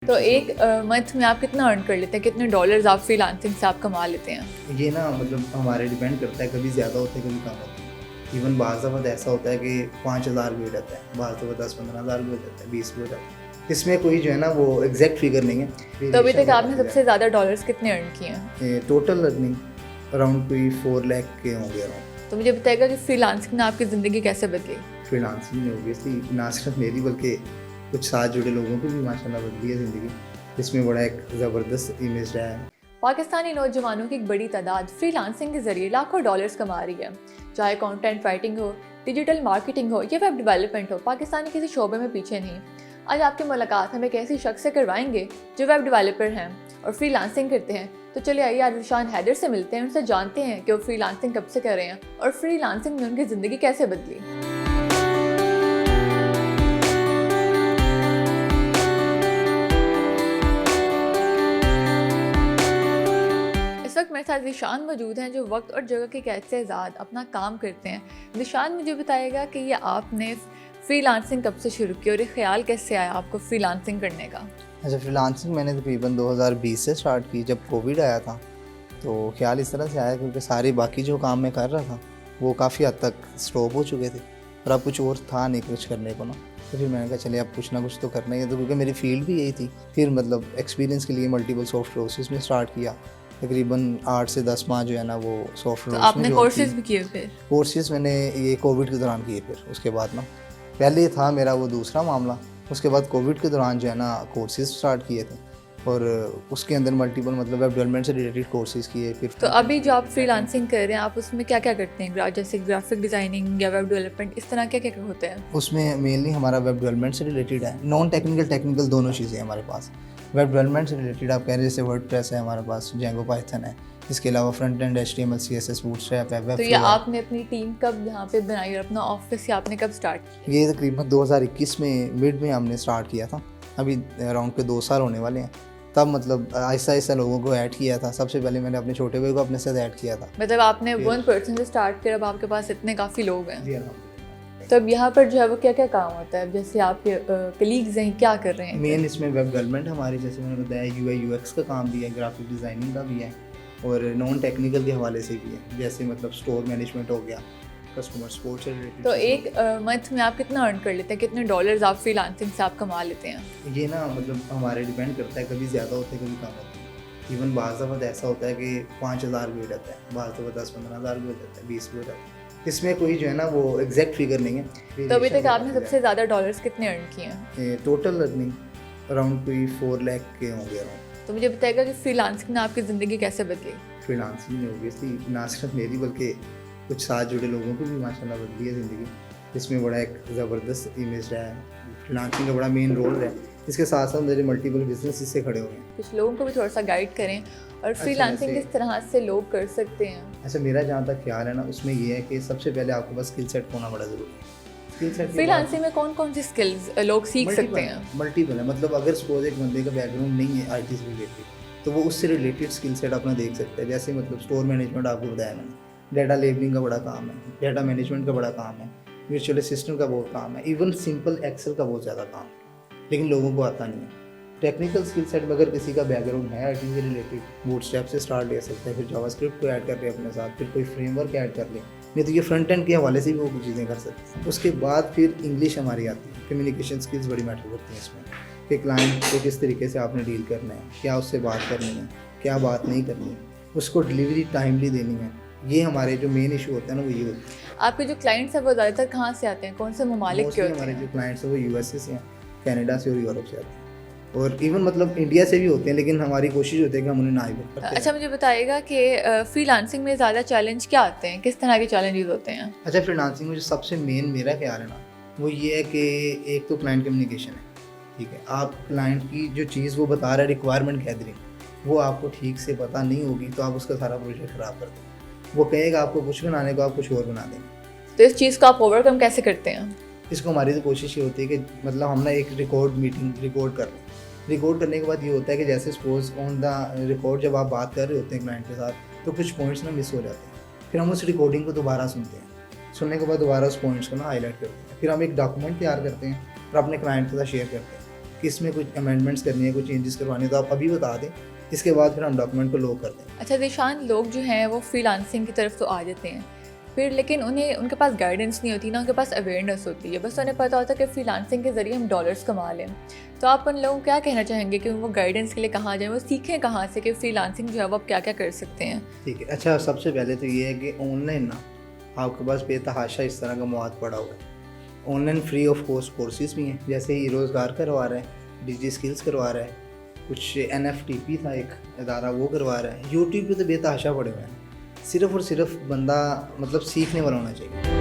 तो एक मंथ में आप कितना अर्न कर लेते हैं, कितने डॉलर्स आप फ्रीलांसिंग से आप कमा लेते हैं? ये ना मतलब हमारे डिपेंड करता है, कभी ज़्यादा होते हैं कभी कम होते हैं। इवन बाज़ दफ़ा ऐसा होता है कि 5,000 भी हो जाता है, बाज़ दफ़ा 10-15,000 भी हो जाता है, 20 भी हो जाता है। इसमें कोई जो है ना वो एग्जैक्ट फिगर नहीं है। तो अभी तक आपने सबसे ज़्यादा डॉलर्स कितने अर्न किए हैं? टोटल अर्निंग अराउंड कोई 4 लाख के होंगे अराउंड। तो मुझे बताइएगा कि फ्रीलांसिंग ने आपकी ज़िंदगी कैसे बदली? फ्रीलांसिंग में ऑब्वियसली ना सिर्फ मेरी बल्कि कुछ साथ जुड़े लोगों की भी माशाल्लाह बदली है ज़िंदगी। इसमें बड़ा एक ज़बरदस्त इमेज रहा है। पाकिस्तानी नौजवानों की एक बड़ी तादाद फ्रीलांसिंग के जरिए लाखों डॉलर्स कमा रही है। चाहे कंटेंट राइटिंग हो, डिजिटल मार्केटिंग हो या वेब डेवलपमेंट हो, पाकिस्तानी किसी शोबे में पीछे नहीं। आज आपकी मुलाकात हम एक ऐसी शख्स से करवाएंगे जो वेब डेवलपर हैं और फ्रीलांसिंग करते हैं। तो चलिए आइए आज रुशान हैदर से मिलते हैं, उनसे जानते हैं कि वो फ्रीलांसिंग कब से कर रहे हैं और फ्रीलांसिंग ने उनकी ज़िंदगी कैसे बदली। इस वक्त मेरे साथ ज़िशान मौजूद हैं जो वक्त और जगह के कैद से आज़ाद अपना काम करते हैं। ज़िशान मुझे बताएगा कि ये आपने फ्रीलांसिंग कब से शुरू की और ये ख्याल कैसे आया आपको फ्रीलांसिंग करने का? अच्छा, फ्रीलांसिंग मैंने तकरीबन 2020 से स्टार्ट की जब कोविड आया था। तो ख्याल इस तरह से आया क्योंकि सारे बाकी जो काम मैं कर रहा था वो काफ़ी हद तक स्टॉप हो चुके थे और अब कुछ और था नहीं कुछ करने को ना। तो फिर मैंने कहा चलिए अब कुछ ना कुछ तो करना ही है, तो क्योंकि मेरी फील्ड भी यही थी। फिर मतलब एक्सपीरियंस के लिए मल्टीपल सॉफ्ट कोर्सेज में स्टार्ट किया। तकरीबन 8 से 10 माह जो है ना वो सॉफ्ट तो आपने कोर्सेज भी किए? फिर कोर्सेज मैंने ये कोविड के दौरान किए। फिर उसके बाद ना पहले था मेरा वो दूसरा मामला, उसके बाद कोविड के दौरान जो है ना कोर्सेज स्टार्ट किए थे और उसके अंदर मल्टीपल मतलब वेब डेवलपमेंट से रिलेटेड कोर्सेज किए। फिर तो अभी जो आप फ्रीलांसिंग कर रहे हैं आप उसमें क्या क्या करते हैं, जैसे ग्राफिक डिज़ाइनिंग या वेब डेवलपमेंट, इस तरह क्या क्या होते हैं? उसमें मेनली हमारा वेब डेवलपमेंट से रिलेटेड है, नॉन टेक्निकल टेक्निकल दोनों चीज़ें हैं हमारे पास। वेब डेवलपमेंट से रिलेटेड आप कह रहे जैसे वर्डप्रेस है हमारे पास, जेंगो पाइथन है, इसके अलावा front end HTML CSS bootstrap है, वेब तो ये आपने अपनी टीम कब यहाँ पे बनाई और अपना ऑफिस या आपने कब स्टार्ट किया? ये तकरीबन 2021 में मिड में हमने स्टार्ट किया था। अभी अराउंड के 2 साल होने वाले हैं। तब मतलब आहिस्ता आहिस्ता लोगों को ऐड किया था। सबसे पहले मैंने अपने छोटे भाई को अपने साथ ऐड किया था। मतलब आपने 1% से स्टार्ट किया, अब आपके पास इतने काफ़ी लोग हैं। जी तो अब यहाँ पर जो है वो क्या क्या काम होता है, जैसे आपके कलीग्स हैं क्या कर रहे हैं? मेन इसमें वेब डेवलपमेंट हमारी, जैसे मैंने बताया, UI UX का काम भी है, ग्राफिक डिज़ाइनिंग का भी है और नॉन टेक्निकल के हवाले से भी है, जैसे मतलब स्टोर मैनेजमेंट हो गया, कस्टमर सपोर्ट से रिलेटेड। तो एक मंथ में आप कितना अर्न कर लेते हैं, कितने डॉलर्स आप फ्रीलांसिंग से आप कमा लेते हैं? ये ना मतलब हमारे डिपेंड करता है, कभी ज़्यादा होते हैं कभी कम होते हैं। इवन बाज़ दफ़ा ऐसा होता है कि 5,000 भी हो जाता है, बाज़ दफ़ा 10-15,000 भी हो जाता है, 20 भी हो जाता है। इसमें कोई जो है ना वो एग्जैक्ट फिगर नहीं है। तो अभी तक आपने सबसे ज़्यादा डॉलर्स कितने अर्न किए हैं? टोटल अर्निंग अराउंड कोई 4 लाख के होंगे अराउंड। तो मुझे बताइएगा कि फ्रीलांसिंग ने आपकी ज़िंदगी कैसे बदली? फ्रीलांसिंग में ऑब्वियसली ना सिर्फ मेरी बल्कि कुछ साथ जुड़े लोगों की भी माशाल्लाह बदली है ज़िंदगी। इसमें बड़ा एक ज़बरदस्त इमेज रहा है, फ्रीलांसिंग का बड़ा मेन रोल है। इसके साथ साथ मेरे मल्टीपल बिजनेस इससे खड़े हुए हैं। कुछ लोगों को भी थोड़ा सा गाइड करें और फ्रीलांसिंग किस तरह से लोग कर सकते हैं? अच्छा, मेरा जहाँ तक ख्याल है ना उसमें ये है कि सबसे पहले आपके पास स्किल सेट होना बड़ा ज़रूरी है। स्किल सेट फ्रीलांसिंग में कौन कौन सी स्किल्स लोग सीख सकते हैं? मल्टीपल है। मतलब अगर सपोज एक बंदे का बैकग्राउंड नहीं है IT से रिलेटेड तो वो उससे रिलेटेड स्किल सेट अपना देख सकता है। जैसे मतलब स्टोर मैनेजमेंट आपको बताया मैंने, डाटा लेबलिंग का बड़ा काम है, डाटा मैनेजमेंट का बड़ा काम है, वर्चुअल असिस्टेंट का बहुत काम है, इवन सिंपल एक्सेल का बहुत ज़्यादा काम है, लेकिन लोगों को आता नहीं है। टेक्निकल स्किल सेट में अगर किसी का बैकग्राउंड है IT से रिलेटेड, बूटस्ट्रैप से स्टार्ट ले सकते हैं, फिर जावास्क्रिप्ट को ऐड कर ले अपने साथ, फिर कोई फ्रेमवर्क ऐड कर ले, नहीं तो ये फ्रंट एंड के हवाले से भी वो कुछ चीज़ें कर सकते हैं। उसके बाद फिर इंग्लिश हमारी आती है, कम्युनिकेशन स्किल्स बड़ी मैटर करती हैं इसमें कि क्लाइंट को किस तरीके से आपने डील करना है, क्या उससे बात करनी है, क्या बात नहीं करनी है, उसको डिलीवरी टाइमली देनी है। ये हमारे जो मेन इशू होता है ना वो ये होता है। आपके जो क्लाइंट्स हैं वो ज़्यादातर कहाँ से आते हैं, कौन से ममालिक के होते हमारे हैं? जो क्लाइंट्स हैं वो USA से हैं, कनाडा से और यूरोप से आते हैं और इवन मतलब इंडिया से भी होते हैं, लेकिन हमारी कोशिश होती है कि हम उन्हें ना ही बुक करते हैं। अच्छा, मुझे बताइएगा कि फ्रीलांसिंग में ज़्यादा चैलेंज क्या आते हैं, किस तरह के चैलेंजेस होते हैं? अच्छा, फ्रीलांसिंग में जो सबसे मेन मेरा ख्याल है ना वो ये है कि एक तो क्लाइंट कम्युनिकेशन है। ठीक है, आप क्लाइंट की जो चीज़ वो बता रहा है, रिक्वायरमेंट गैदरिंग, वो आपको ठीक से पता नहीं होगी तो आप उसका सारा प्रोजेक्ट ख़राब कर देंगे। वो कहेगा आपको कुछ बनाने को, आप कुछ और बना देंगे। तो इस चीज़ को आप ओवरकम कैसे करते हैं? इसको हमारी तो कोशिश ये होती है कि मतलब हम ना एक मीटिंग रिकॉर्ड कर लें। रिकॉर्ड करने के बाद ये होता है कि जैसे सपोज ऑन द रिकॉर्ड जब आप बात कर रहे होते हैं क्लाइंट के साथ तो कुछ पॉइंट्स ना मिस हो जाते हैं। फिर हम उस रिकॉर्डिंग को दोबारा सुनते हैं, सुनने के बाद दोबारा उस पॉइंट्स को ना हाईलाइट करते हैं। फिर हम एक डॉक्यूमेंट तैयार करते हैं और अपने क्लाइंट के साथ शेयर करते हैं कि इसमें कुछ अमेंडमेंट्स करनी है, कुछ चेंजेस करवाने तो आप अभी बता दें, इसके बाद फिर हम डॉक्यूमेंट को लॉक कर दें। अच्छा ज़ीशान, लोग जो हैं वो फ्रीलांसिंग की तरफ तो आ जाते हैं, फिर लेकिन उनके पास गाइडेंस नहीं होती ना, उनके पास अवेयरनेस होती है, बस उन्हें पता होता है कि फ्रीलांसिंग के ज़रिए हम डॉलर्स कमा लें। तो आप उन लोगों को क्या कहना चाहेंगे कि वो गाइडेंस के लिए कहाँ जाएँ, वो सीखें कहाँ से कि फ्रीलांसिंग जो है वो आप क्या क्या कर सकते हैं? ठीक है, अच्छा सबसे पहले तो ये है कि ऑनलाइन ना आपके पास बेतहाशा इस तरह का मवाद पड़ा हुआ है। Online free of cost courses भी हैं, जैसे ही रोज़गार करवा रहा है, डिजी स्किल्स करवा रहा है, कुछ NFTP था एक अदारा वो करवा रहा है। यूट्यूब पे तो बेतहाशा पड़े हुए हैं, सिर्फ़ और सिर्फ बंदा मतलब सीखने वाला होना चाहिए।